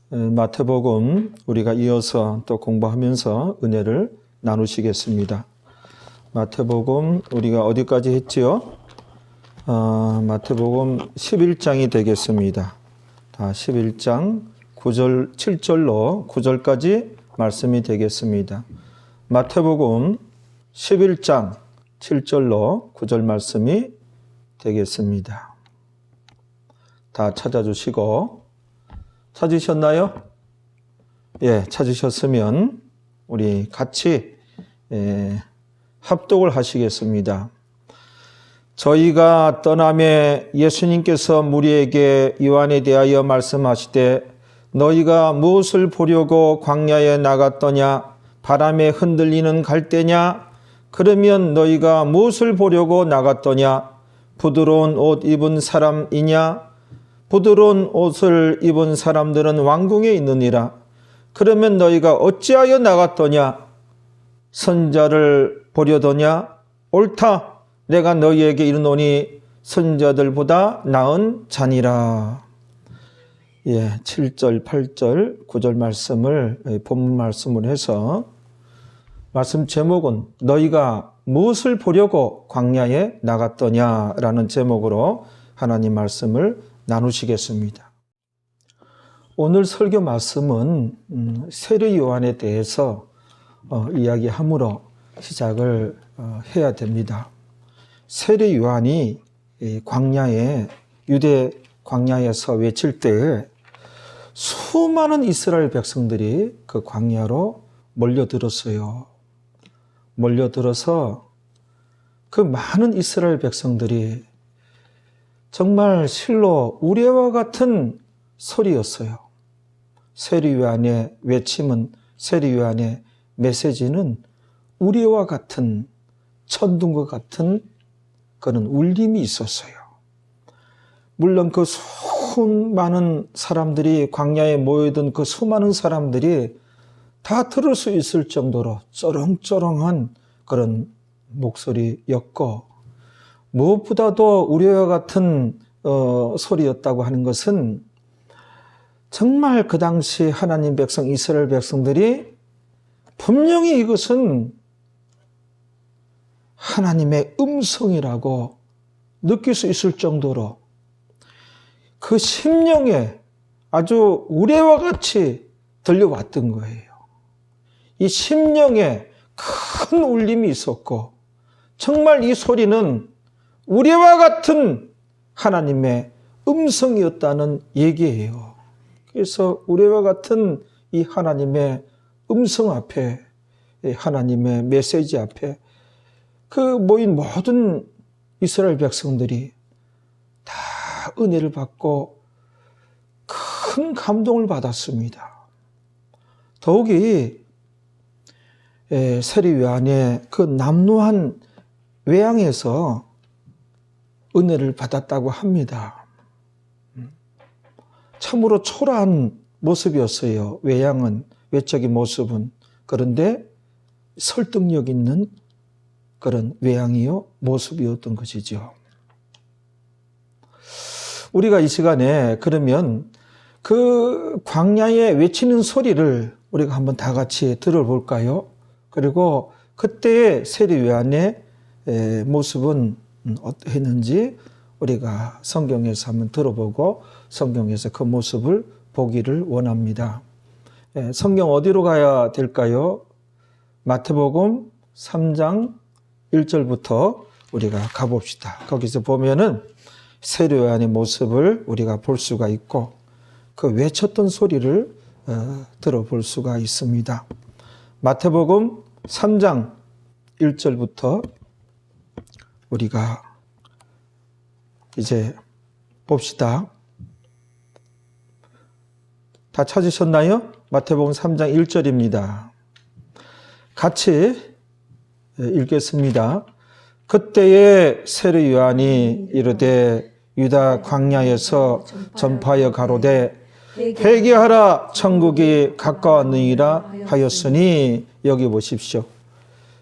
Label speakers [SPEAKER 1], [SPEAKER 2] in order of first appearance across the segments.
[SPEAKER 1] 마태복음 우리가 이어서 또 공부하면서 은혜를 나누시겠습니다. 마태복음 우리가 어디까지 했지요? 마태복음 11장이 되겠습니다. 다 11장 9절, 7절로 9절까지 말씀이 되겠습니다. 마태복음 11장 7절로 9절 말씀이 되겠습니다. 다 찾아주시고, 찾으셨나요? 예, 찾으셨으면 우리 같이 합독을 하시겠습니다. 저희가 떠남에 예수님께서 무리에게 요한에 대하여 말씀하시되 너희가 무엇을 보려고 광야에 나갔더냐? 바람에 흔들리는 갈대냐? 그러면 너희가 무엇을 보려고 나갔더냐? 부드러운 옷 입은 사람이냐? 부드러운 옷을 입은 사람들은 왕궁에 있느니라. 그러면 너희가 어찌하여 나갔더냐? 선자를 보려더냐? 옳다. 내가 너희에게 이르노니 선자들보다 나은 자니라. 예, 7절, 8절, 9절 말씀을 본문 말씀으로 해서 말씀 제목은 너희가 무엇을 보려고 광야에 나갔더냐라는 제목으로 하나님 말씀을 나누시겠습니다. 오늘 설교 말씀은 세례 요한에 대해서 이야기함으로 시작을 해야 됩니다. 세례 요한이 광야에 유대 광야에서 외칠 때 수많은 이스라엘 백성들이 그 광야로 몰려들었어요. 몰려들어서 그 많은 이스라엘 백성들이 정말 실로 우레와 같은 소리였어요. 세례 요한의 외침은, 세례 요한의 메시지는 우레와 같은, 천둥과 같은 그런 울림이 있었어요. 물론 그 수많은 사람들이, 광야에 모여든 그 수많은 사람들이 다 들을 수 있을 정도로 쩌렁쩌렁한 그런 목소리였고, 무엇보다도 우레와 같은 소리였다고 하는 것은 정말 그 당시 하나님 백성, 이스라엘 백성들이 분명히 이것은 하나님의 음성이라고 느낄 수 있을 정도로 그 심령에 아주 우레와 같이 들려왔던 거예요. 이 심령에 큰 울림이 있었고, 정말 이 소리는 우리와 같은 하나님의 음성이었다는 얘기예요. 그래서 우리와 같은 이 하나님의 음성 앞에, 하나님의 메시지 앞에 그 모인 모든 이스라엘 백성들이 다 은혜를 받고 큰 감동을 받았습니다. 더욱이 세례 요한의 그 남루한 외양에서 은혜를 받았다고 합니다. 참으로 초라한 모습이었어요. 외양은, 외적인 모습은. 그런데 설득력 있는 그런 외양이요, 모습이었던 것이죠. 우리가 이 시간에 그러면 그 광야에 외치는 소리를 우리가 한번 다 같이 들어볼까요? 그리고 그때의 세례 요한의 모습은 어떠했는지 우리가 성경에서 한번 들어보고 성경에서 그 모습을 보기를 원합니다. 성경 어디로 가야 될까요? 마태복음 3장 1절부터 우리가 가봅시다. 거기서 보면은 세례 요한의 모습을 우리가 볼 수가 있고 그 외쳤던 소리를 들어볼 수가 있습니다. 마태복음 3장 1절부터 우리가 이제 봅시다. 다 찾으셨나요? 마태복음 3장 1절입니다. 같이 읽겠습니다. 그때에 세례 요한이 이르되 유다 광야에서 전파하여 가로되 회개하라 천국이 가까웠느니라 하였으니, 여기 보십시오.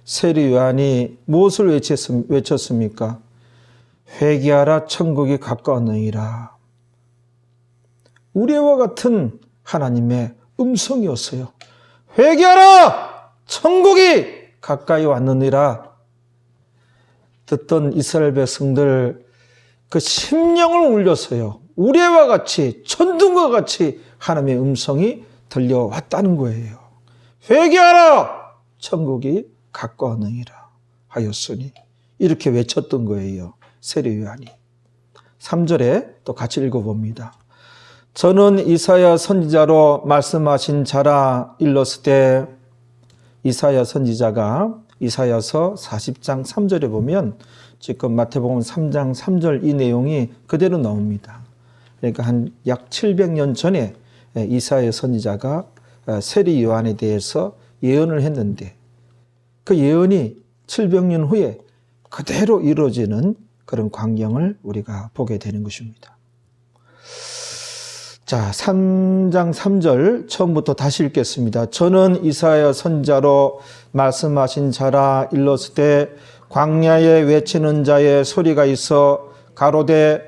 [SPEAKER 1] 세례 요한이 무엇을 외쳤습니까? 회개하라 천국이 가까웠느니라. 우리와 같은 하나님의 음성이었어요. 회개하라! 천국이 가까이 왔느니라. 듣던 이스라엘 백성들 그 심령을 울렸어요. 우레와 같이 천둥과 같이 하나님의 음성이 들려왔다는 거예요. 회개하라! 천국이 가까웠느니라 하였으니 이렇게 외쳤던 거예요. 세례 요한이. 3절에 또 같이 읽어봅니다. 저는 이사야 선지자로 말씀하신 자라 일렀을 때, 이사야 선지자가 이사야서 40장 3절에 보면 지금 마태복음 3장 3절 이 내용이 그대로 나옵니다. 그러니까 한 약 700년 전에 이사야 선지자가 세례 요한에 대해서 예언을 했는데 그 예언이 700년 후에 그대로 이루어지는 그런 광경을 우리가 보게 되는 것입니다. 자, 3장 3절 처음부터 다시 읽겠습니다. 저는 이사야 선지자로 말씀하신 자라 일렀을 때 광야에 외치는 자의 소리가 있어 가로되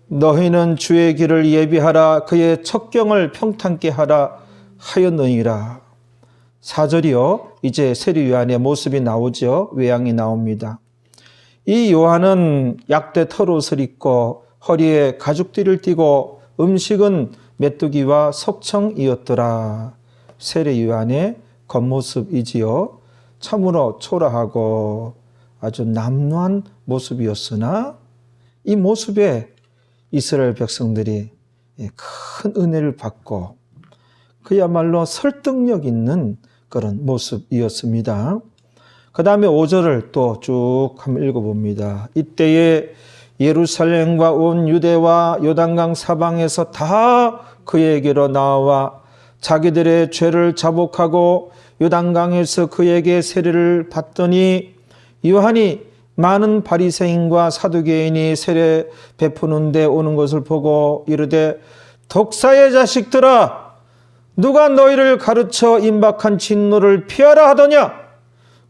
[SPEAKER 1] 너희는 주의 길을 예비하라 그의 척경을 평탄케 하라 하였느니라. 4절이요. 이제 세례 요한의 모습이 나오죠. 외양이 나옵니다. 이 요한은 약대 털옷을 입고 허리에 가죽띠를 띠고 음식은 메뚜기와 석청이었더라. 세례 요한의 겉모습이지요. 참으로 초라하고 아주 남루한 모습이었으나 이 모습에 이스라엘 백성들이 큰 은혜를 받고 그야말로 설득력 있는 그런 모습이었습니다. 그 다음에 5절을 또 쭉 한번 읽어봅니다. 이때에 예루살렘과 온 유대와 요단강 사방에서 다 그에게로 나와 자기들의 죄를 자복하고 요단강에서 그에게 세례를 받더니 요한이 많은 바리새인과 사두개인이 세례 베푸는 데 오는 것을 보고 이르되 독사의 자식들아 누가 너희를 가르쳐 임박한 진노를 피하라 하더냐?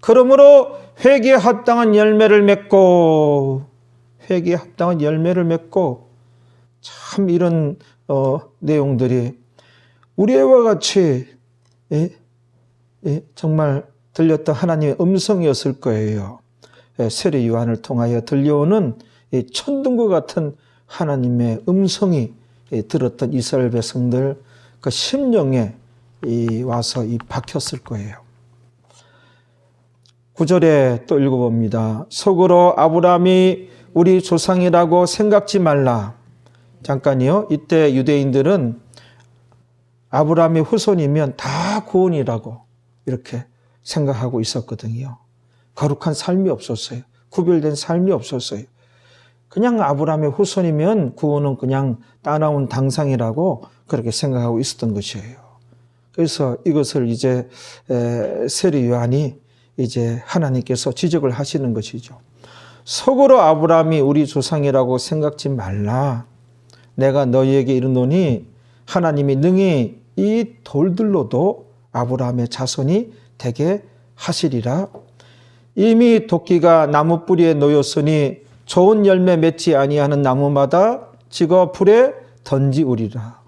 [SPEAKER 1] 그러므로 회개에 합당한 열매를 맺고 회개에 합당한 열매를 맺고 참 이런 내용들이 우리와 같이 정말 들렸던 하나님의 음성이었을 거예요. 세례 요한을 통하여 들려오는 천둥과 같은 하나님의 음성이 들었던 이스라엘 백성들 그 심령에 와서 박혔을 거예요. 9절에 또 읽어봅니다. 속으로 아브라함이 우리 조상이라고 생각지 말라. 잠깐이요. 이때 유대인들은 아브라함의 후손이면 다 구원이라고 이렇게 생각하고 있었거든요. 거룩한 삶이 없었어요. 구별된 삶이 없었어요. 그냥 아브라함의 후손이면 구원은 그냥 따나온 당상이라고 그렇게 생각하고 있었던 것이에요. 그래서 이것을 이제 세례 요한이 이제 하나님께서 지적을 하시는 것이죠. 속으로 아브라함이 우리 조상이라고 생각지 말라. 내가 너희에게 이르노니 하나님이 능히 이 돌들로도 아브라함의 자손이 되게 하시리라. 이미 도끼가 나무 뿌리에 놓였으니 좋은 열매 맺지 아니하는 나무마다 찍어 불에 던지우리라.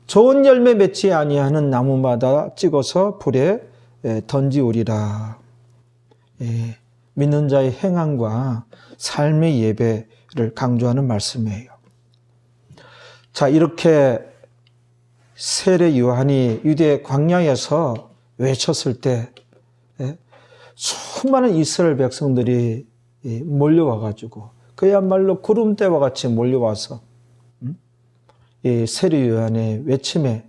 [SPEAKER 1] 좋은 열매 맺지 아니하는 나무마다 찍어서 불에 던지우리라. 믿는 자의 행함과 삶의 예배를 강조하는 말씀이에요. 자, 이렇게 세례 요한이 유대 광야에서 외쳤을 때 수많은 이스라엘 백성들이 몰려와가지고 그야말로 구름대와 같이 몰려와서 이 세례 요한의 외침에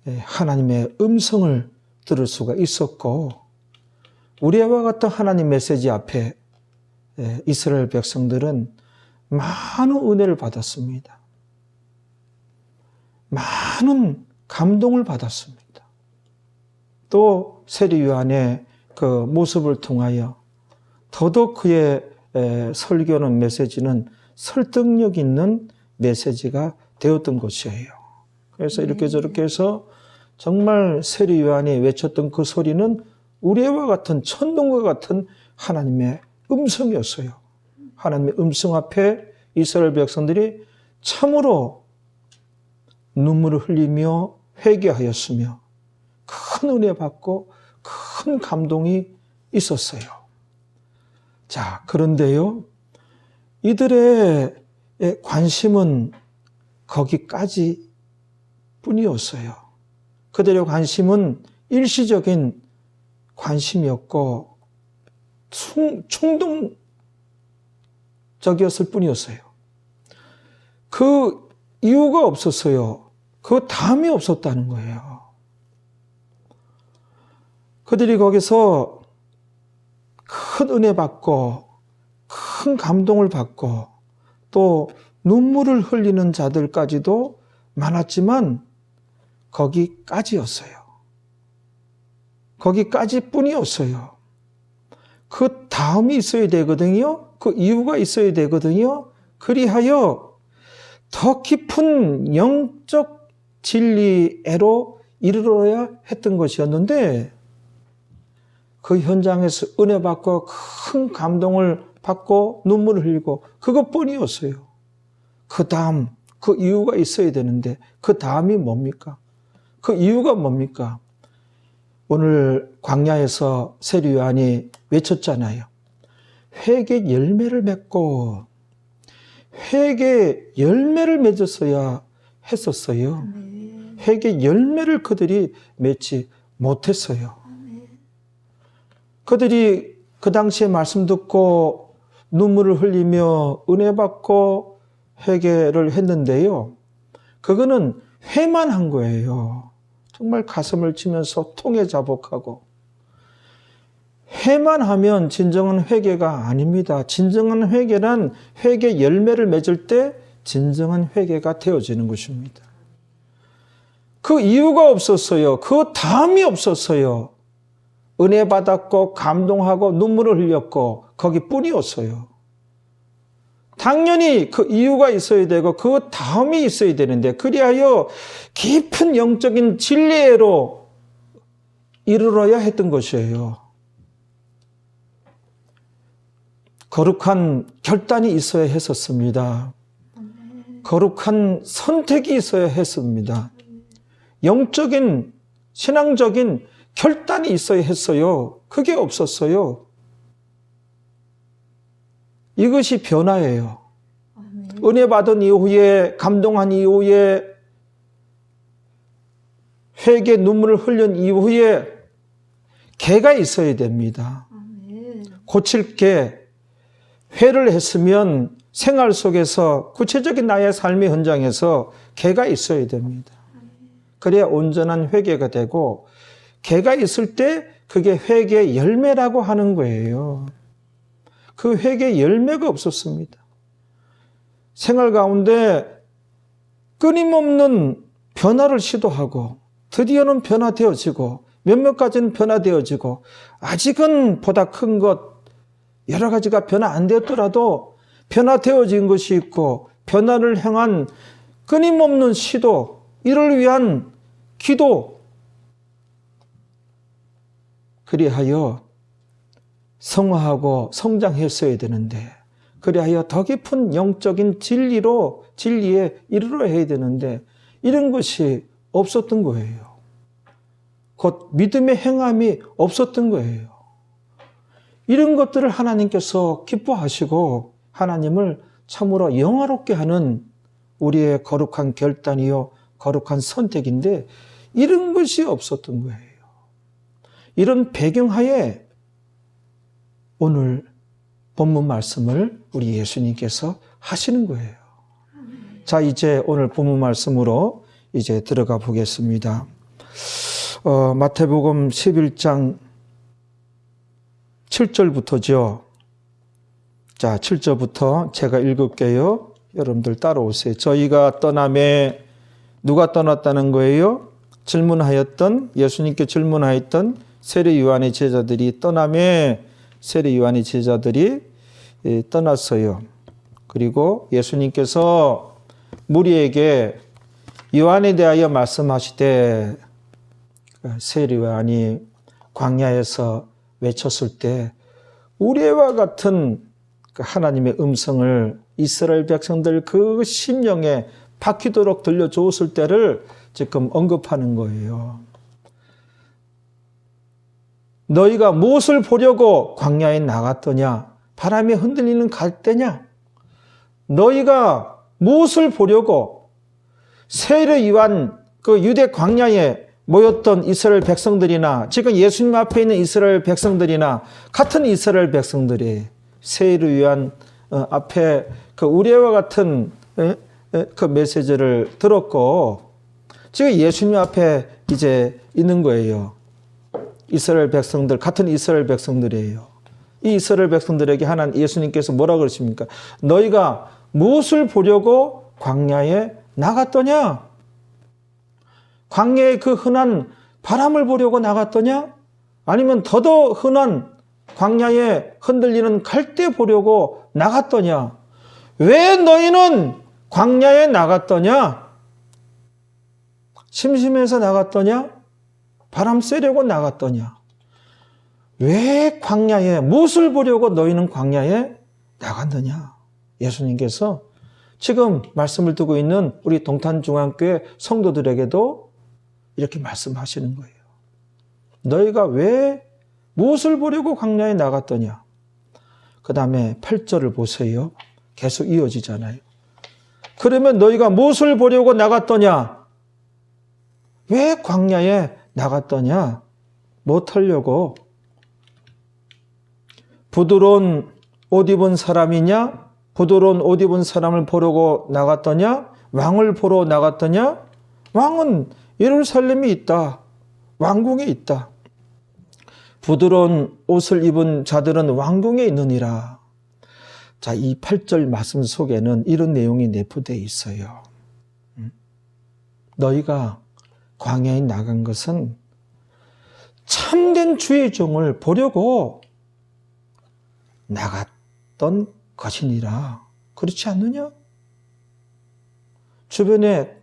[SPEAKER 1] 하나님의 음성을 들을 수가 있었고 우리와 같은 하나님 메시지 앞에 이스라엘 백성들은 많은 은혜를 받았습니다. 많은 감동을 받았습니다. 또 세례 요한의 그 모습을 통하여 더더욱 그의 설교는 메시지는 설득력 있는 메시지가 되었던 것이에요. 그래서 이렇게 저렇게 해서 정말 세례 요한이 외쳤던 그 소리는 우레와 같은 천둥과 같은 하나님의 음성이었어요. 하나님의 음성 앞에 이스라엘 백성들이 참으로 눈물을 흘리며 회개하였으며 큰 은혜 받고 큰 감동이 있었어요. 자, 그런데요, 이들의 관심은 거기까지 뿐이었어요. 그들의 관심은 일시적인 관심이었고 충동적이었을 뿐이었어요. 그 이유가 없었어요. 그 다음이 없었다는 거예요. 그들이 거기서 큰 은혜 받고 큰 감동을 받고 또 눈물을 흘리는 자들까지도 많았지만 거기까지였어요. 거기까지 뿐이었어요. 그 다음이 있어야 되거든요. 그 이유가 있어야 되거든요. 그리하여 더 깊은 영적 진리애로 이르러야 했던 것이었는데 그 현장에서 은혜 받고 큰 감동을 받고 눈물을 흘리고 그것뿐이었어요. 그 다음 그 이유가 있어야 되는데 그 다음이 뭡니까? 그 이유가 뭡니까? 오늘 광야에서 세례 요한이 외쳤잖아요. 회개 열매를 맺고 회개 열매를 맺었어야 했었어요. 회개 열매를 그들이 맺지 못했어요. 그들이 그 당시에 말씀 듣고 눈물을 흘리며 은혜 받고 회개를 했는데요. 그거는 회만 한 거예요. 정말 가슴을 치면서 통에 자복하고. 회만 하면 진정한 회개가 아닙니다. 진정한 회개란 회개 열매를 맺을 때 진정한 회개가 되어지는 것입니다. 그 이유가 없었어요. 그 다음이 없었어요. 은혜 받았고 감동하고 눈물을 흘렸고 거기뿐이었어요. 당연히 그 이유가 있어야 되고 그 다음이 있어야 되는데 그리하여 깊은 영적인 진리로 이르러야 했던 것이에요. 거룩한 결단이 있어야 했었습니다. 거룩한 선택이 있어야 했습니다. 영적인 신앙적인 결단이 있어야 했어요. 그게 없었어요. 이것이 변화예요. 은혜 받은 이후에 감동한 이후에 회개 눈물을 흘린 이후에 개가 있어야 됩니다. 고칠 개, 회를 했으면 생활 속에서 구체적인 나의 삶의 현장에서 개가 있어야 됩니다. 그래야 온전한 회개가 되고 개가 있을 때 그게 회개 열매라고 하는 거예요. 그 회개 열매가 없었습니다. 생활 가운데 끊임없는 변화를 시도하고 드디어는 변화되어지고 몇몇 가지는 변화되어지고 아직은 보다 큰 것 여러 가지가 변화 안 되었더라도 변화되어진 것이 있고 변화를 향한 끊임없는 시도 이를 위한 기도 그리하여 성화하고 성장했어야 되는데 그리하여 더 깊은 영적인 진리에 이르러 해야 되는데 이런 것이 없었던 거예요. 곧 믿음의 행함이 없었던 거예요. 이런 것들을 하나님께서 기뻐하시고 하나님을 참으로 영화롭게 하는 우리의 거룩한 결단이요 거룩한 선택인데 이런 것이 없었던 거예요. 이런 배경하에 오늘 본문 말씀을 우리 예수님께서 하시는 거예요. 자, 이제 오늘 본문 말씀으로 이제 들어가 보겠습니다. 마태복음 11장 7절부터죠. 자, 7절부터 제가 읽을게요. 여러분들 따라오세요. 저희가 떠남에 누가 떠났다는 거예요? 예수님께 질문하였던 세례 요한의 제자들이 떠남에 세례 요한의 제자들이 떠났어요. 그리고 예수님께서 무리에게 요한에 대하여 말씀하시되 세례 요한이 광야에서 외쳤을 때 우리와 같은 하나님의 음성을 이스라엘 백성들 그 심령에 박히도록 들려주었을 때를 지금 언급하는 거예요. 너희가 무엇을 보려고 광야에 나갔더냐? 바람에 흔들리는 갈대냐? 너희가 무엇을 보려고 세례 요한 그 유대 광야에 모였던 이스라엘 백성들이나 지금 예수님 앞에 있는 이스라엘 백성들이나 같은 이스라엘 백성들이 세례 요한 앞에 그 우리와 같은 그 메시지를 들었고 지금 예수님 앞에 이제 있는 거예요. 이스라엘 백성들, 같은 이스라엘 백성들이에요. 이 이스라엘 백성들에게 하나님 예수님께서 뭐라 그러십니까? 너희가 무엇을 보려고 광야에 나갔더냐? 광야의 그 흔한 바람을 보려고 나갔더냐? 아니면 더더 흔한 광야에 흔들리는 갈대 보려고 나갔더냐? 왜 너희는 광야에 나갔더냐? 심심해서 나갔더냐? 바람 쐬려고 나갔더냐? 왜 광야에 무엇을 보려고 너희는 광야에 나갔느냐? 예수님께서 지금 말씀을 두고 있는 우리 동탄중앙교회 성도들에게도 이렇게 말씀하시는 거예요. 너희가 왜 무엇을 보려고 광야에 나갔더냐? 그 다음에 8절을 보세요. 계속 이어지잖아요. 그러면 너희가 무엇을 보려고 나갔더냐? 왜 광야에 나갔더냐? 뭐 하려고? 부드러운 옷 입은 사람이냐? 부드러운 옷 입은 사람을 보려고 나갔더냐? 왕을 보러 나갔더냐? 왕은 예루살렘에 있다. 왕궁에 있다. 부드러운 옷을 입은 자들은 왕궁에 있느니라. 자, 이 8절 말씀 속에는 이런 내용이 내포되어 있어요. 너희가 광야에 나간 것은 참된 주의 종을 보려고 나갔던 것이니라. 그렇지 않느냐? 주변에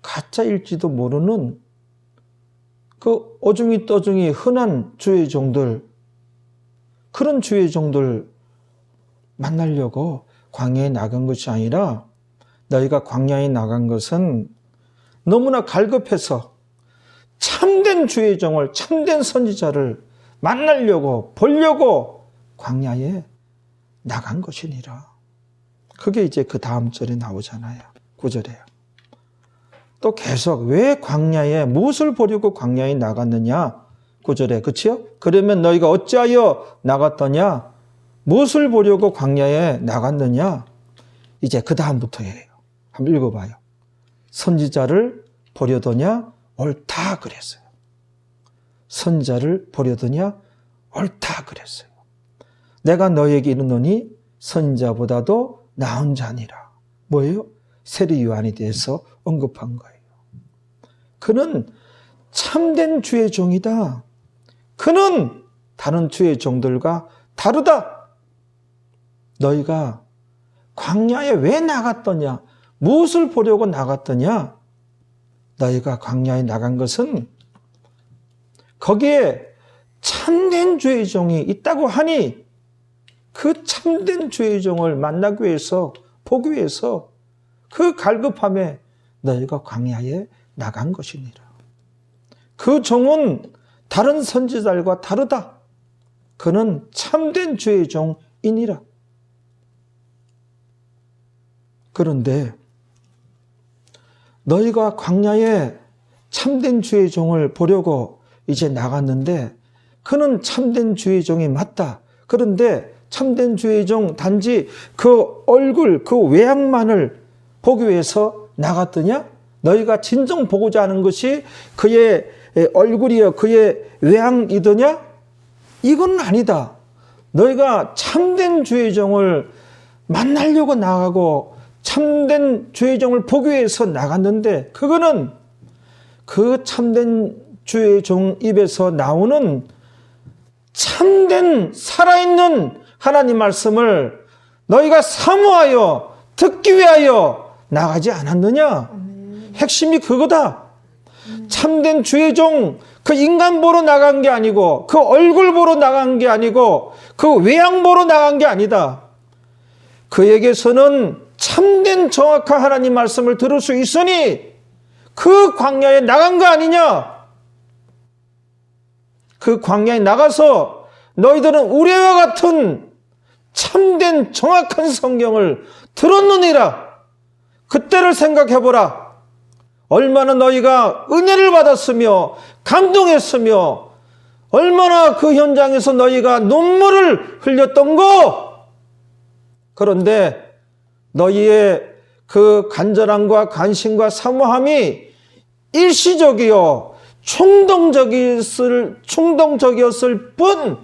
[SPEAKER 1] 가짜일지도 모르는 그 오중이 떠중이 흔한 주의 종들, 그런 주의 종들 만나려고 광야에 나간 것이 아니라 너희가 광야에 나간 것은 너무나 갈급해서 참된 주의 종을, 참된 선지자를 만나려고, 보려고 광야에 나간 것이니라. 그게 이제 그 다음 절에 나오잖아요. 9절에요. 또 계속 왜 광야에 무엇을 보려고 광야에 나갔느냐? 9절에 그치요? 그러면 너희가 어찌하여 나갔더냐? 무엇을 보려고 광야에 나갔느냐? 이제 그 다음부터예요. 한번 읽어봐요. 선지자를 보려더냐? 옳다 그랬어요. 선지자를 보려더냐? 옳다 그랬어요. 내가 너에게 이르노니 선지자보다도 나은 자니라. 뭐예요? 세례 요한에 대해서 언급한 거예요. 그는 참된 주의 종이다. 그는 다른 주의 종들과 다르다. 너희가 광야에 왜 나갔더냐? 무엇을 보려고 나갔더냐? 너희가 광야에 나간 것은 거기에 참된 주의 종이 있다고 하니 그 참된 주의 종을 만나기 위해서, 보기 위해서 그 갈급함에 너희가 광야에 나간 것이니라. 그 종은 다른 선지자들과 다르다. 그는 참된 주의 종이니라. 그런데 너희가 광야에 참된 주의 종을 보려고 이제 나갔는데 그는 참된 주의 종이 맞다. 그런데 참된 주의 종 단지 그 얼굴, 그 외양만을 보기 위해서 나갔더냐? 너희가 진정 보고자 하는 것이 그의 얼굴이여 그의 외양이더냐? 이건 아니다. 너희가 참된 주의 종을 만나려고 나가고 참된 주의 종을 보기 위해서 나갔는데 그거는 그 참된 주의 종 입에서 나오는 참된 살아있는 하나님 말씀을 너희가 사모하여 듣기 위하여 나가지 않았느냐? 핵심이 그거다. 참된 주의 종, 그 인간 보러 나간 게 아니고 그 얼굴 보러 나간 게 아니고 그 외양 보러 나간 게 아니다. 그에게서는 참된 정확한 하나님 말씀을 들을 수 있으니 그 광야에 나간 거 아니냐? 그 광야에 나가서 너희들은 우리와 같은 참된 정확한 성경을 들었느니라. 그때를 생각해보라. 얼마나 너희가 은혜를 받았으며 감동했으며 얼마나 그 현장에서 너희가 눈물을 흘렸던고. 그런데 너희의 그 간절함과 관심과 사모함이 일시적이요 충동적이었을 뿐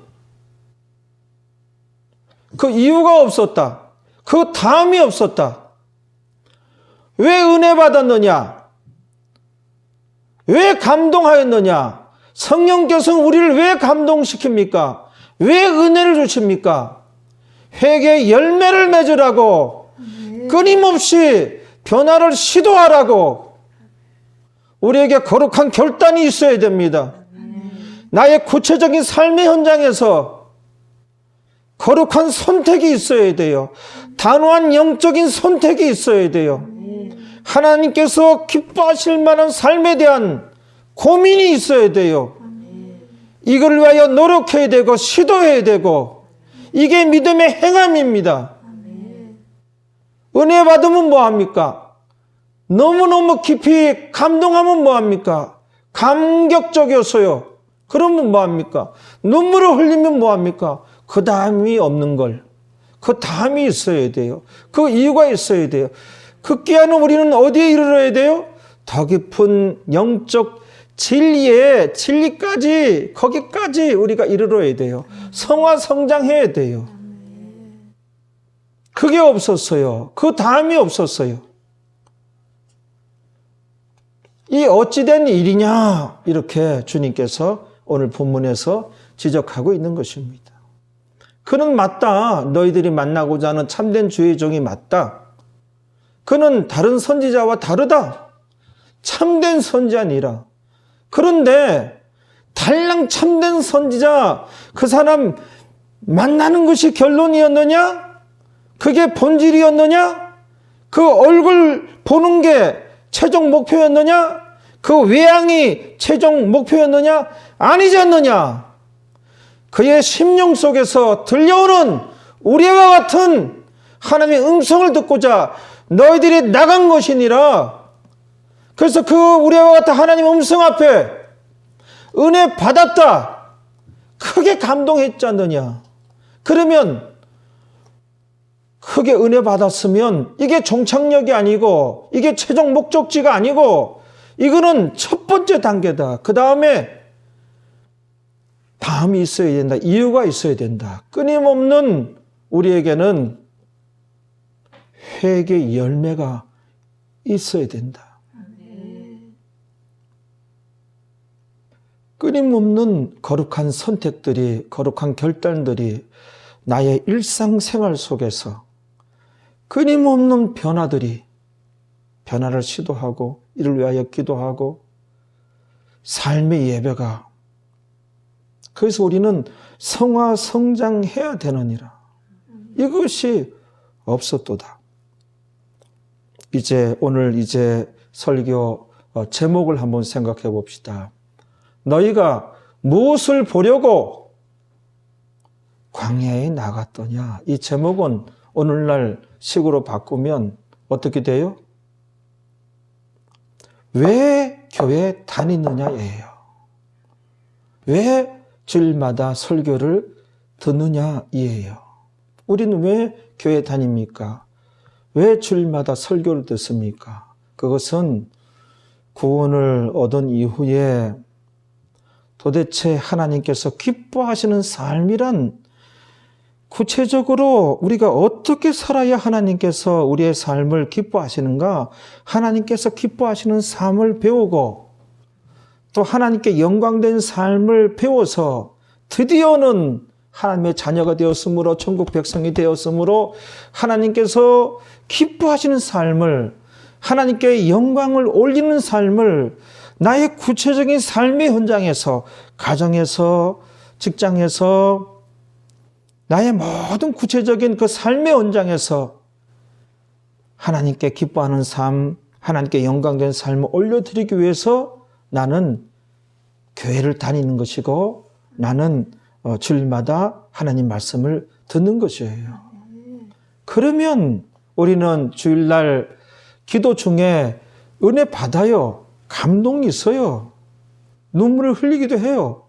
[SPEAKER 1] 그 이유가 없었다. 그 다음이 없었다. 왜 은혜 받았느냐? 왜 감동하였느냐? 성령께서는 우리를 왜 감동시킵니까? 왜 은혜를 주십니까? 회개의 열매를 맺으라고, 끊임없이 변화를 시도하라고. 우리에게 거룩한 결단이 있어야 됩니다. 나의 구체적인 삶의 현장에서 거룩한 선택이 있어야 돼요. 단호한 영적인 선택이 있어야 돼요. 하나님께서 기뻐하실 만한 삶에 대한 고민이 있어야 돼요. 이걸 위하여 노력해야 되고 시도해야 되고, 이게 믿음의 행함입니다. 은혜 받으면 뭐합니까? 너무너무 깊이 감동하면 뭐합니까? 감격적이었어요. 그러면 뭐합니까? 눈물을 흘리면 뭐합니까? 그 다음이 없는 걸, 그 다음이 있어야 돼요. 그 이유가 있어야 돼요. 급기야는 우리는 어디에 이르러야 돼요? 더 깊은 영적 진리까지, 거기까지 우리가 이르러야 돼요. 성화 성장해야 돼요. 그게 없었어요. 그 다음이 없었어요. 이 어찌된 일이냐, 이렇게 주님께서 오늘 본문에서 지적하고 있는 것입니다. 그는 맞다. 너희들이 만나고자 하는 참된 주의 종이 맞다. 그는 다른 선지자와 다르다. 참된 선지자니라. 그런데 달랑 참된 선지자, 그 사람 만나는 것이 결론이었느냐? 그게 본질이었느냐? 그 얼굴 보는 게 최종 목표였느냐? 그 외양이 최종 목표였느냐? 아니지 않느냐? 그의 심령 속에서 들려오는 우리와 같은 하나님의 음성을 듣고자 너희들이 나간 것이니라. 그래서 그 우리와 같은 하나님의 음성 앞에 은혜 받았다. 크게 감동했지 않느냐? 그러면 크게 은혜 받았으면 이게 종착역이 아니고 이게 최종 목적지가 아니고 이거는 첫 번째 단계다. 그 다음에 다음이 있어야 된다. 이유가 있어야 된다. 끊임없는 우리에게는 회개 열매가 있어야 된다. 끊임없는 거룩한 선택들이, 거룩한 결단들이 나의 일상생활 속에서 끊임없는 변화를 시도하고 이를 위하여 기도하고 삶의 예배가, 그래서 우리는 성화 성장해야 되느니라. 이것이 없었도다. 오늘 설교 제목을 한번 생각해 봅시다. 너희가 무엇을 보려고 광야에 나갔더냐? 이 제목은 오늘날 식으로 바꾸면 어떻게 돼요? 왜 교회 다니느냐예요. 왜 주일마다 설교를 듣느냐이에요. 우리는 왜 교회 다닙니까? 왜 주일마다 설교를 듣습니까? 그것은 구원을 얻은 이후에 도대체 하나님께서 기뻐하시는 삶이란 구체적으로 우리가 어떻게 살아야 하나님께서 우리의 삶을 기뻐하시는가? 하나님께서 기뻐하시는 삶을 배우고 또 하나님께 영광된 삶을 배워서 드디어는 하나님의 자녀가 되었으므로 천국 백성이 되었으므로 하나님께서 기뻐하시는 삶을, 하나님께 영광을 올리는 삶을 나의 구체적인 삶의 현장에서, 가정에서, 직장에서, 나의 모든 구체적인 그 삶의 현장에서 하나님께 기뻐하는 삶, 하나님께 영광된 삶을 올려드리기 위해서 나는 교회를 다니는 것이고 나는 주일마다 하나님 말씀을 듣는 것이에요. 그러면 우리는 주일날 기도 중에 은혜 받아요. 감동이 있어요. 눈물을 흘리기도 해요.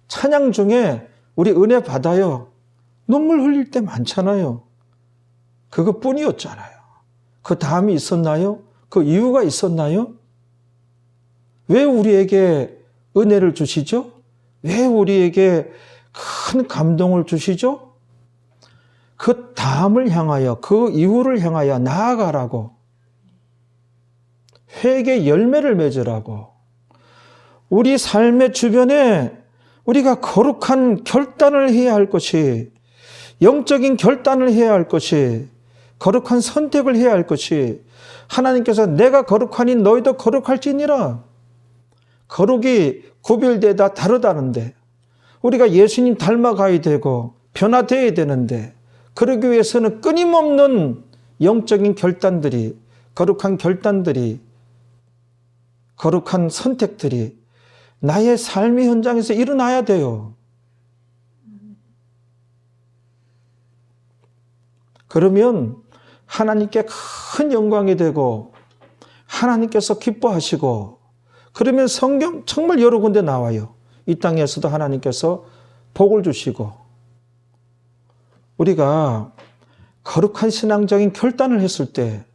[SPEAKER 1] 찬양 중에 우리 은혜 받아요. 눈물 흘릴 때 많잖아요. 그것뿐이었잖아요. 그 다음이 있었나요? 그 이유가 있었나요? 왜 우리에게 은혜를 주시죠? 왜 우리에게 큰 감동을 주시죠? 그 다음을 향하여, 그 이후를 향하여 나아가라고, 회개 열매를 맺으라고, 우리 삶의 주변에 우리가 거룩한 결단을 해야 할 것이, 영적인 결단을 해야 할 것이, 거룩한 선택을 해야 할 것이, 하나님께서 내가 거룩하니 너희도 거룩할지니라. 거룩이 구별되다 다르다는데, 우리가 예수님 닮아가야 되고 변화되어야 되는데, 그러기 위해서는 끊임없는 영적인 결단들이, 거룩한 결단들이, 거룩한 선택들이 나의 삶의 현장에서 일어나야 돼요. 그러면 하나님께 큰 영광이 되고 하나님께서 기뻐하시고, 그러면 성경 정말 여러 군데 나와요. 이 땅에서도 하나님께서 복을 주시고, 우리가 거룩한 신앙적인 결단을 했을 때,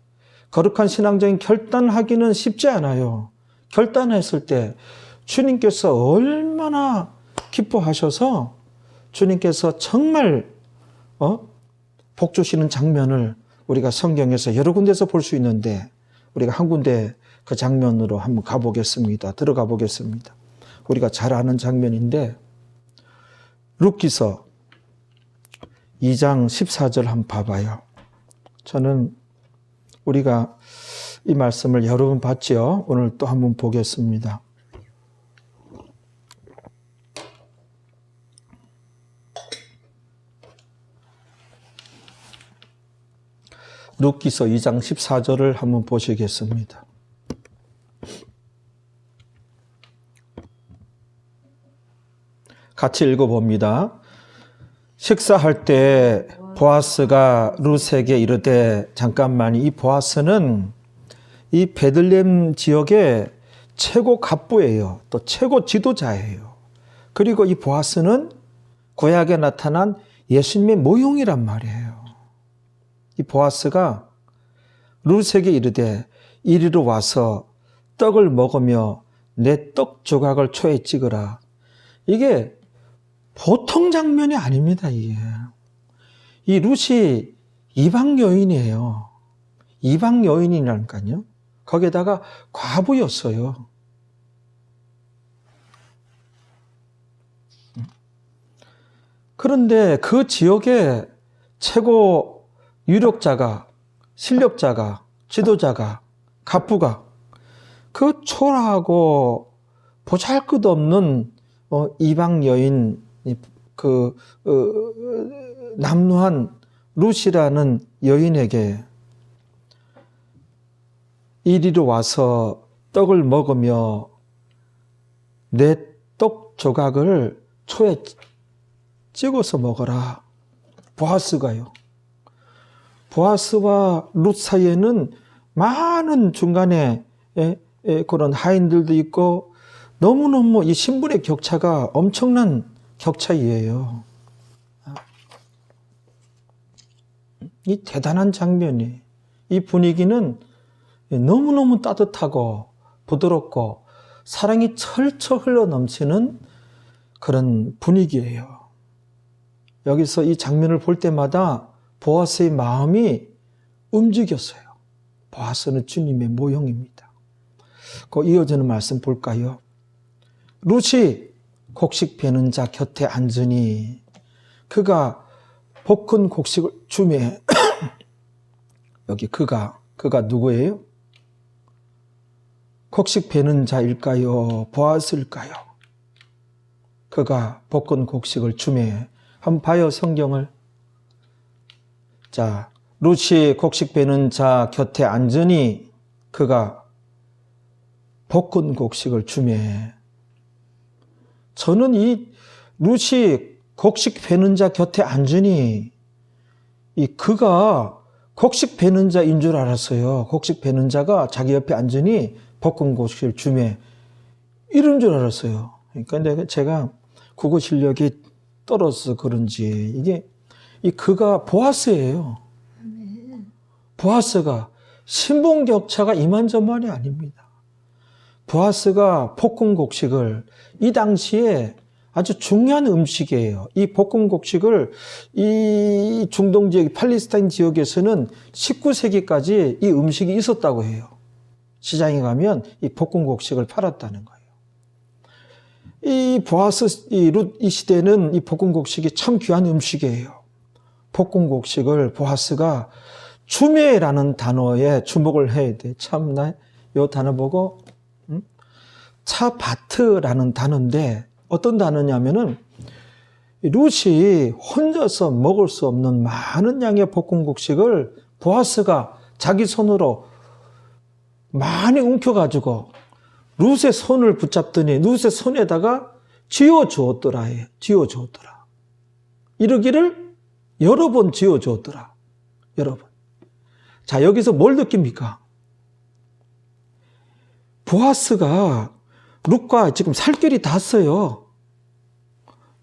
[SPEAKER 1] 거룩한 신앙적인 결단을 하기는 쉽지 않아요. 결단했을 때 주님께서 얼마나 기뻐하셔서 주님께서 정말 복 주시는 장면을 우리가 성경에서 여러 군데서 볼 수 있는데, 우리가 한 군데 그 장면으로 한번 가보겠습니다. 들어가 보겠습니다. 우리가 잘 아는 장면인데, 룻기서 2장 14절 한번 봐봐요. 저는 우리가 이 말씀을 여러 번 봤지요. 오늘 또 한번 보겠습니다. 룻기서 2장 14절을 한번 보시겠습니다. 같이 읽어봅니다. 식사할 때 보아스가 룻에게 이르되, 잠깐만, 이 보아스는 이 베들레헴 지역의 최고 갑부예요. 또 최고 지도자예요. 그리고 이 보아스는 구약에 나타난 예수님의 모형이란 말이에요. 이 보아스가 룻에게 이르되, 이리로 와서 떡을 먹으며 내 떡 조각을 초에 찍으라. 이게 보통 장면이 아닙니다. 이게. 이 룻이 이방 여인이에요. 이방 여인이라니까요. 거기에다가 과부였어요. 그런데 그 지역의 최고 유력자가, 실력자가, 지도자가, 갑부가 그 초라하고 보잘것없는 이방 여인, 남루한 룻이라는 여인에게 이리로 와서 떡을 먹으며 내 떡 조각을 초에 찍어서 먹어라. 보아스가요. 보아스와 룻 사이에는 많은 중간에 그런 하인들도 있고, 너무너무 이 신분의 격차가 엄청난 격차이에요. 이 대단한 장면이, 이 분위기는 너무너무 따뜻하고 부드럽고 사랑이 철철 흘러넘치는 그런 분위기예요. 여기서 이 장면을 볼 때마다 보아스의 마음이 움직였어요. 보아스는 주님의 모형입니다. 그 이어지는 말씀 볼까요? 룻이 곡식 베는 자 곁에 앉으니 그가 볶은 곡식을 주매. 여기 그가 누구예요? 곡식 베는 자일까요? 보아스일까요? 그가 볶은 곡식을 주매. 한번 봐요, 성경을. 자, 룻이 곡식 베는 자 곁에 앉으니 그가 볶은 곡식을 주매. 저는 이 룻이 곡식 베는 자 곁에 앉으니 그가 곡식 베는 자인 줄 알았어요. 곡식 베는 자가 자기 옆에 앉으니 볶은 곡식을 주매. 이런 줄 알았어요. 그러니까 제가 국어 실력이 떨어져서 그런지 그가 보아스예요. 보아스가 신분 격차가 이만저만이 아닙니다. 보아스가 볶은 곡식을 이 당시에 아주 중요한 음식이에요. 이 볶은 곡식을 이 중동 지역, 팔레스타인 지역에서는 19세기까지 이 음식이 있었다고 해요. 시장에 가면 이 볶은 곡식을 팔았다는 거예요. 이 보아스, 룻 이 시대는 이 볶은 곡식이 참 귀한 음식이에요. 볶은 곡식을 보아스가 주매라는 단어에 주목을 해야 돼. 참, 나 이 단어 보고, 차바트라는 단어인데, 어떤 단어냐면은, 룻이 혼자서 먹을 수 없는 많은 양의 볶은 곡식을 보아스가 자기 손으로 많이 움켜가지고, 룻의 손을 붙잡더니 룻의 손에다가 쥐어주었더라. 쥐어주었더라. 이러기를 여러 번 쥐어주었더라. 여러 번. 자, 여기서 뭘 느낍니까? 보아스가 룻과 지금 살결이 닿았어요.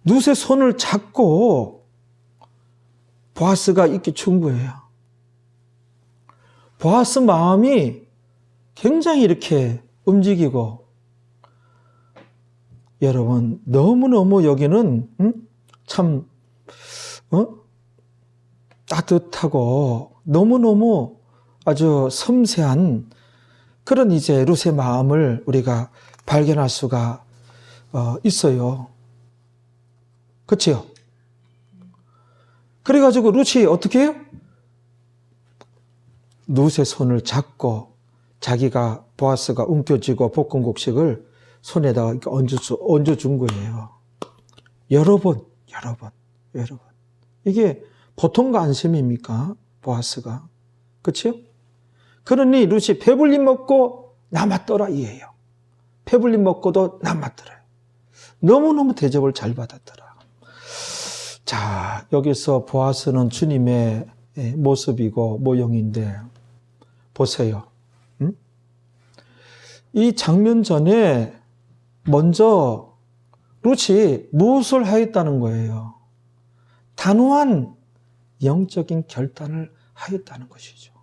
[SPEAKER 1] 룻의 손을 잡고 보아스가 이렇게 준 거예요. 보아스 마음이 굉장히 이렇게 움직이고, 여러분 너무너무 여기는 참 따뜻하고 너무너무 아주 섬세한 그런 이제 룻의 마음을 우리가 발견할 수가 있어요. 그렇죠? 그래가지고 룻이 어떻게 해요? 룻의 손을 잡고 자기가 보아스가 움켜쥐고 볶은 곡식을 손에다가 얹어준 거예요. 여러 번. 이게 보통 관심입니까? 보아스가. 그렇죠? 그러니 룻이 배불리 먹고 남았더라 이에요. 배불리 먹고도 남았더라. 너무너무 대접을 잘 받았더라. 자, 여기서 보아스는 주님의 모습이고 모형인데 보세요. 이 장면 전에 먼저 룻이 무엇을 하였다는 거예요? 단호한 영적인 결단을 하였다는 것이죠.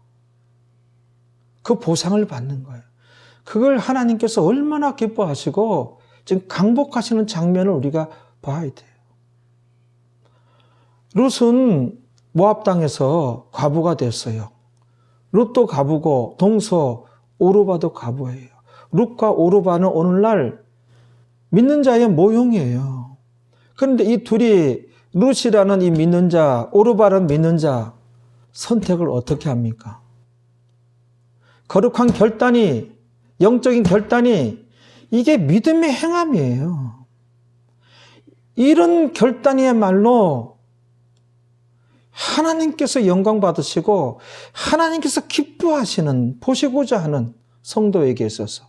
[SPEAKER 1] 그 보상을 받는 거예요. 그걸 하나님께서 얼마나 기뻐하시고 지금 강복하시는 장면을 우리가 봐야 돼요. 룻은 모압 땅에서 과부가 됐어요. 룻도 과부고 동서 오르바도 과부예요. 룻과 오르바는 오늘날 믿는 자의 모형이에요. 그런데 이 둘이 룻이라는 이 믿는 자, 오르바는 믿는 자 선택을 어떻게 합니까? 거룩한 결단이, 영적인 결단이 이게 믿음의 행함이에요. 이런 결단이야말로 하나님께서 영광 받으시고 하나님께서 기뻐하시는, 보시고자 하는 성도에게 있어서.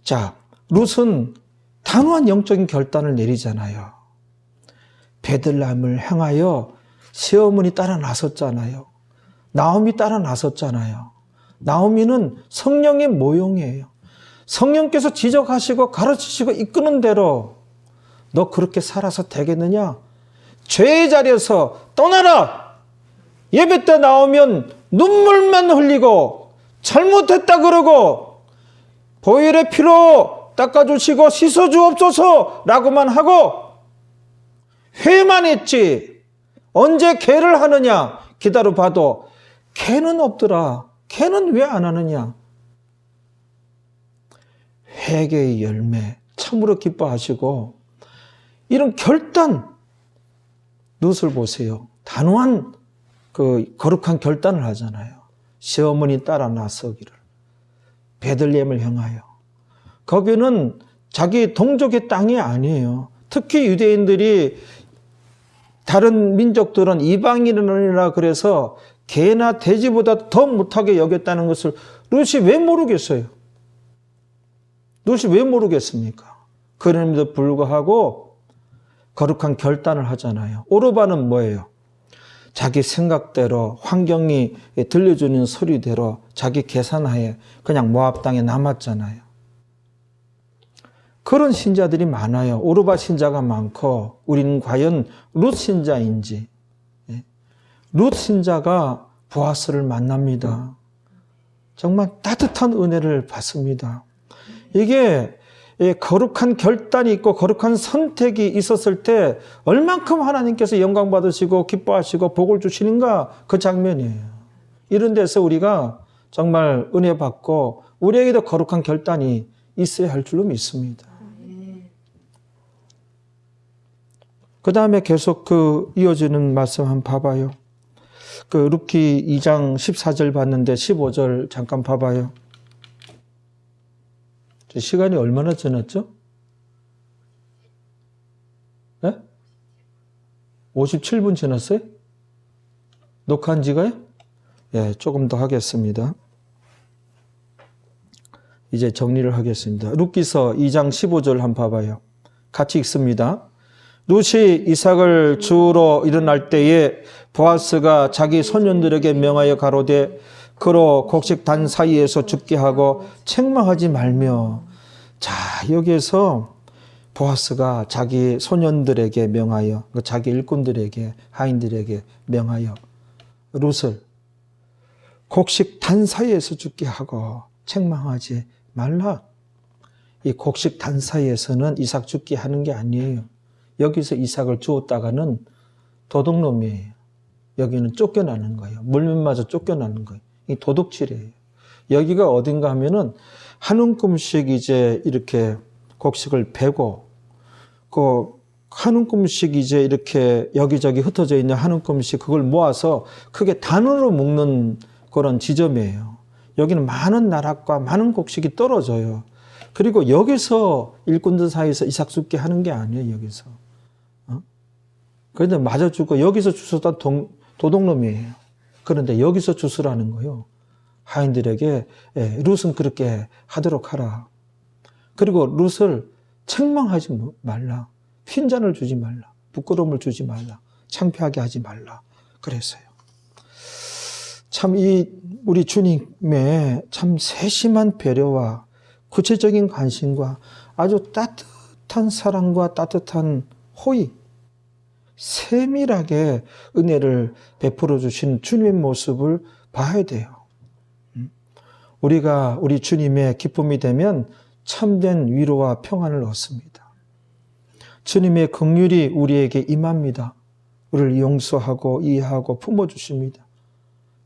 [SPEAKER 1] 자, 룻은 단호한 영적인 결단을 내리잖아요. 베들레헴을 향하여 시어머니 따라 나섰잖아요. 나오미 따라 나섰잖아요. 나오미는 성령의 모형이에요. 성령께서 지적하시고 가르치시고 이끄는 대로 너 그렇게 살아서 되겠느냐? 죄의 자리에서 떠나라! 예배 때 나오면 눈물만 흘리고 잘못했다 그러고 보혈의 피로 닦아주시고 씻어주옵소서 라고만 하고 회만 했지 언제 개를 하느냐 기다려봐도 개는 없더라. 개는 왜 안 하느냐? 회개의 열매 참으로 기뻐하시고 이런 결단 룻을 보세요. 단호한 그 거룩한 결단을 하잖아요. 시어머니 따라 나서기를 베들레헴을 향하여. 거기는 자기 동족의 땅이 아니에요. 특히 유대인들이 다른 민족들은 이방인이라 그래서 개나 돼지보다 더 못하게 여겼다는 것을 룻이 왜 모르겠어요? 룻이 왜 모르겠습니까? 그럼에도 불구하고 거룩한 결단을 하잖아요. 오르바는 뭐예요? 자기 생각대로 환경이 들려주는 소리대로 자기 계산하에 그냥 모압 땅에 남았잖아요. 그런 신자들이 많아요. 오르바 신자가 많고 우리는 과연 룻 신자인지. 룻 신자가 보아스를 만납니다. 정말 따뜻한 은혜를 받습니다. 이게 거룩한 결단이 있고 거룩한 선택이 있었을 때 얼만큼 하나님께서 영광 받으시고 기뻐하시고 복을 주시는가 그 장면이에요. 이런 데서 우리가 정말 은혜 받고 우리에게도 거룩한 결단이 있어야 할 줄로 믿습니다. 그 다음에 계속 이어지는 말씀 한번 봐봐요. 룻기 2장 14절 봤는데 15절 잠깐 봐봐요. 시간이 얼마나 지났죠? 네? 57분 지났어요? 녹화한 지가요? 예, 조금 더 하겠습니다. 이제 정리를 하겠습니다. 룻기서 2장 15절 한번 봐봐요. 같이 읽습니다. 룻이 이삭을 주우러 일어날 때에 보아스가 자기 소년들에게 명하여 가로되 그로 곡식 단 사이에서 죽게 하고 책망하지 말며. 자, 여기에서 보아스가 자기 소년들에게 명하여, 자기 일꾼들에게, 하인들에게 명하여 룻을 곡식 단 사이에서 죽게 하고 책망하지 말라. 이 곡식 단 사이에서는 이삭 죽게 하는 게 아니에요. 여기서 이삭을 주었다가는 도둑놈이에요. 여기는 쫓겨나는 거예요. 물면마저 쫓겨나는 거예요. 이 도둑질이에요. 여기가 어딘가 하면은 한 움큼씩 이제 이렇게 곡식을 베고 한 움큼씩 이제 이렇게 여기저기 흩어져 있는 한 움큼씩 그걸 모아서 크게 단으로 묶는 그런 지점이에요. 여기는 많은 나락과 많은 곡식이 떨어져요. 그리고 여기서 일꾼들 사이에서 이삭 죽게 하는 게 아니에요. 여기서. 그런데 맞아 죽고 여기서 주웠다 도둑놈이에요. 그런데 여기서 주스라는 거예요. 하인들에게 룻은 그렇게 하도록 하라. 그리고 룻을 책망하지 말라. 핀잔을 주지 말라. 부끄러움을 주지 말라. 창피하게 하지 말라. 그랬어요. 참 우리 주님의 참 세심한 배려와 구체적인 관심과 아주 따뜻한 사랑과 따뜻한 호의, 세밀하게 은혜를 베풀어 주신 주님의 모습을 봐야 돼요. 우리가 우리 주님의 기쁨이 되면 참된 위로와 평안을 얻습니다. 주님의 긍휼이 우리에게 임합니다. 우리를 용서하고 이해하고 품어주십니다.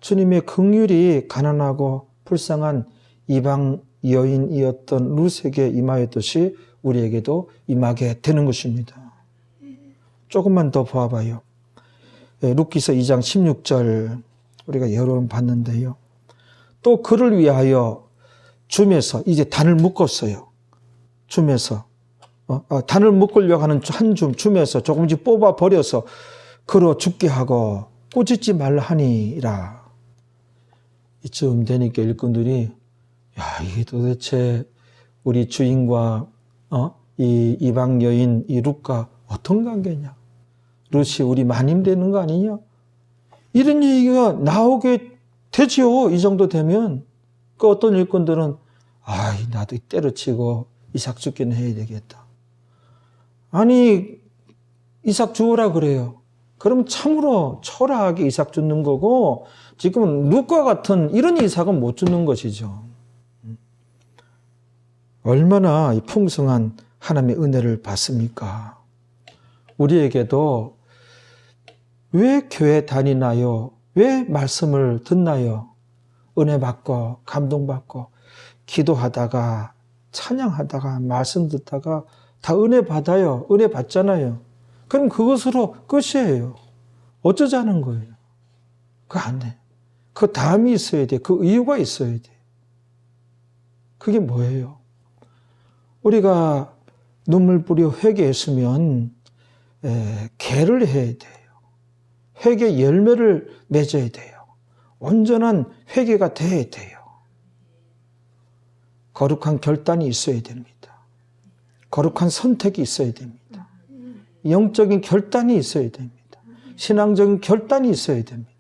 [SPEAKER 1] 주님의 긍휼이 가난하고 불쌍한 이방 여인이었던 룻에게 임하였듯이 우리에게도 임하게 되는 것입니다. 조금만 더 봐봐요. 룻기서 2장 16절 우리가 여러 번 봤는데요. 또 그를 위하여 줌에서 이제 단을 묶었어요. 줌에서 단을 묶으려고 하는 한 줌에서 조금씩 뽑아 버려서 그로 죽게 하고 꾸짖지 말라 하니라. 이쯤 되니까 일꾼들이 이게 도대체 우리 주인과 이 이방 여인 이 룻과 어떤 관계냐? 룻이 우리 마님 되는 거 아니냐? 이런 얘기가 나오게 되지요. 이 정도 되면 어떤 일꾼들은 나도 때려치고 이삭 죽기는 해야 되겠다. 아니 이삭 주우라 그래요. 그럼 참으로 초라하게 이삭 죽는 거고 지금 룻과 같은 이런 이삭은 못 죽는 것이죠. 얼마나 풍성한 하나님의 은혜를 받습니까? 우리에게도 왜 교회 다니나요? 왜 말씀을 듣나요? 은혜 받고 감동받고 기도하다가 찬양하다가 말씀 듣다가 다 은혜 받아요. 은혜 받잖아요. 그럼 그것으로 끝이에요. 어쩌자는 거예요? 그거 안 돼. 그 다음이 있어야 돼. 그 이유가 있어야 돼. 그게 뭐예요? 우리가 눈물 뿌려 회개했으면 개를 해야 돼요. 회개 열매를 맺어야 돼요. 온전한 회개가 돼야 돼요. 거룩한 결단이 있어야 됩니다. 거룩한 선택이 있어야 됩니다. 영적인 결단이 있어야 됩니다. 신앙적인 결단이 있어야 됩니다.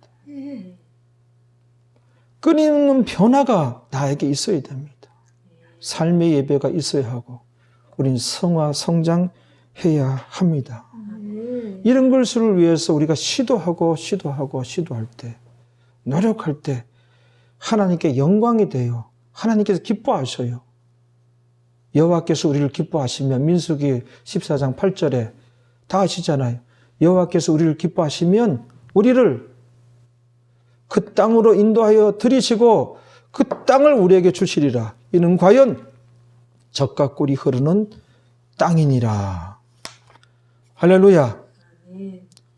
[SPEAKER 1] 끊임없는 변화가 나에게 있어야 됩니다. 삶의 예배가 있어야 하고 우리는 성화, 성장해야 합니다. 이런 것을 위해서 우리가 시도할 때, 노력할 때 하나님께 영광이 돼요. 하나님께서 기뻐하셔요. 여호와께서 우리를 기뻐하시면 민수기 14장 8절에 다 아시잖아요. 여호와께서 우리를 기뻐하시면 우리를 그 땅으로 인도하여 들이시고 그 땅을 우리에게 주시리라. 이는 과연 젖과 꿀이 흐르는 땅이니라. 할렐루야.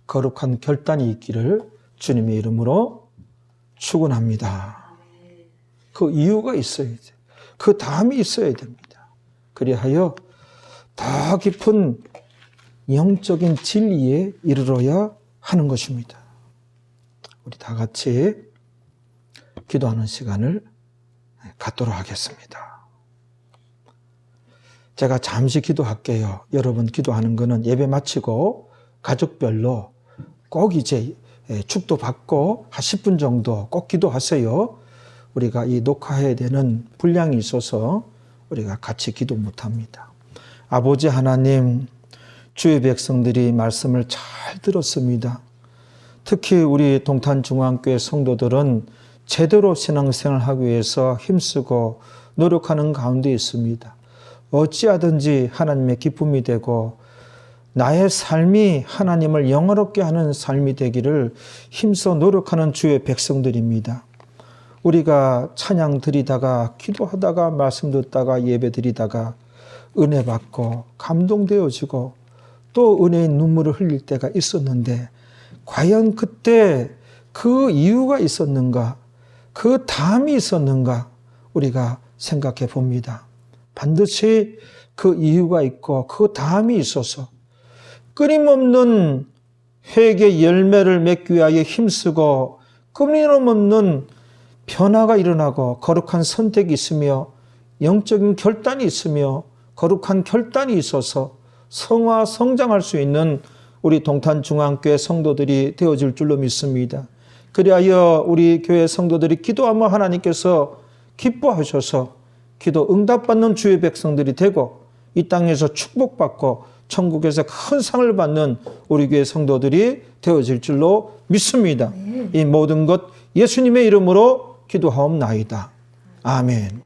[SPEAKER 1] 거룩한 결단이 있기를 주님의 이름으로 축원합니다. 그 이유가 있어야 돼요. 그 다음이 있어야 됩니다. 그리하여 더 깊은 영적인 진리에 이르러야 하는 것입니다. 우리 다 같이 기도하는 시간을 갖도록 하겠습니다. 제가 잠시 기도할게요. 여러분 기도하는 거는 예배 마치고 가족별로 꼭 이제 축도 받고 한 10분 정도 꼭 기도하세요. 우리가 이 녹화해야 되는 분량이 있어서 우리가 같이 기도 못합니다. 아버지 하나님, 주의 백성들이 말씀을 잘 들었습니다. 특히 우리 동탄중앙교회 성도들은 제대로 신앙생활을 하기 위해서 힘쓰고 노력하는 가운데 있습니다. 어찌하든지 하나님의 기쁨이 되고 나의 삶이 하나님을 영화롭게 하는 삶이 되기를 힘써 노력하는 주의 백성들입니다. 우리가 찬양 드리다가 기도하다가 말씀 듣다가 예배 드리다가 은혜 받고 감동되어지고 또 은혜의 눈물을 흘릴 때가 있었는데 과연 그때 그 이유가 있었는가? 그 다음이 있었는가? 우리가 생각해 봅니다. 반드시 그 이유가 있고 그 다음이 있어서 끊임없는 회개 열매를 맺기 위하여 힘쓰고 끊임없는 변화가 일어나고 거룩한 선택이 있으며 영적인 결단이 있으며 거룩한 결단이 있어서 성화 성장할 수 있는 우리 동탄중앙교회 성도들이 되어질 줄로 믿습니다. 그리하여 우리 교회 성도들이 기도하며 하나님께서 기뻐하셔서 기도 응답받는 주의 백성들이 되고 이 땅에서 축복받고 천국에서 큰 상을 받는 우리 교회 성도들이 되어질 줄로 믿습니다. 이 모든 것 예수님의 이름으로 기도하옵나이다. 아멘.